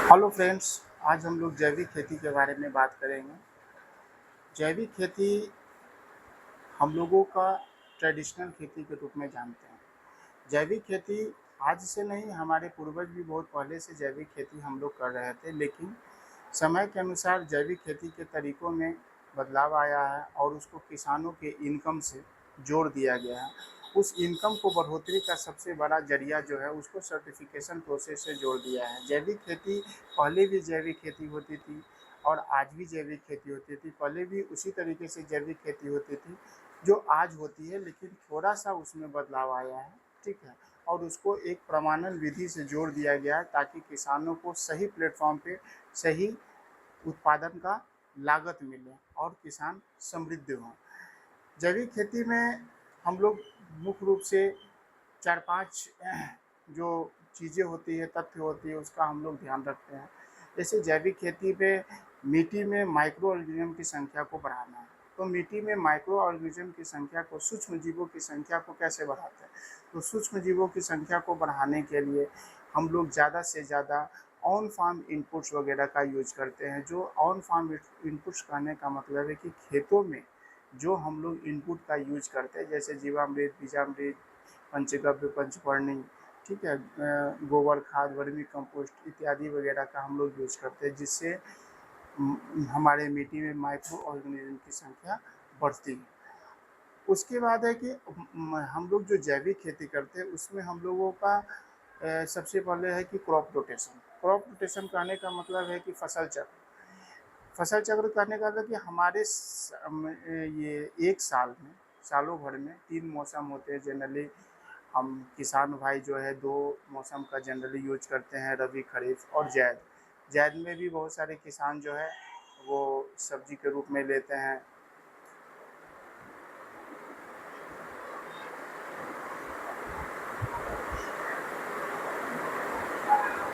Hello friends, आज हम लोग जैविक खेती के बारे में बात करेंगे। जैविक खेती हम लोगों का ट्रेडिशनल खेती के रूप में जानते हैं। जैविक खेती आज से नहीं, हमारे पूर्वज भी बहुत पहले से जैविक खेती हम लोग कर रहे थे, लेकिन समय के अनुसार जैविक खेती के तरीकों में बदलाव आया है और उसको किसानों के इनकम से जोड़ दिया गया है। उस इनकम को बढ़ोतरी का सबसे बड़ा जरिया जो है उसको सर्टिफिकेशन प्रोसेस से जोड़ दिया है। जैविक खेती, पहले भी जैविक खेती होती थी और आज भी जैविक खेती होती थी। पहले भी उसी तरीके से जैविक खेती होती थी जो आज होती है, लेकिन थोड़ा सा उसमें बदलाव आया है। ठीक है, और उसको एक प्रमाणन विधि से जोड़ दिया गया है ताकि किसानों को सही प्लेटफॉर्म पे सही उत्पादन का लागत मिले और किसान समृद्ध हों। जैविक खेती में हम लोग मुख्य रूप से 4-5 जो चीज़ें होती है, तथ्य होती है, उसका हम लोग ध्यान रखते हैं। जैसे जैविक खेती पे मिट्टी में माइक्रो ऑर्गेनिज्म की संख्या को बढ़ाना है। तो मिट्टी में माइक्रो ऑर्गेनिज्म की संख्या को, सूक्ष्म जीवों की संख्या को कैसे बढ़ाते हैं? तो सूक्ष्म जीवों की संख्या को बढ़ाने के लिए हम लोग ज़्यादा से ज़्यादा ऑन फार्म इनपुट्स वगैरह का यूज करते हैं। जो ऑन फार्म इनपुट्स कहने का मतलब है कि खेतों में जो हम लोग इनपुट का यूज करते हैं, जैसे जीवामृत, बीजामृत, पंचगव्य, पंचपर्णी, ठीक है, गोबर खाद, वर्मी कंपोस्ट इत्यादि वगैरह का हम लोग यूज करते हैं, जिससे हमारे मिट्टी में माइक्रो ऑर्गेनिज्म की संख्या बढ़ती है। उसके बाद है कि हम लोग जो जैविक खेती करते हैं उसमें हम लोगों का सबसे पहले है कि क्रॉप रोटेशन। क्रॉप रोटेशन कहने का मतलब है कि फसल चक्र। फसल चक्र कहने का मतलब कि हमारे ये एक साल में, सालों भर में 3 मौसम होते हैं जनरली। हम किसान भाई जो है 2 मौसम का जनरली यूज करते हैं, रबी, खरीफ और ज़ैद। ज़ैद में भी बहुत सारे किसान जो है वो सब्जी के रूप में लेते हैं,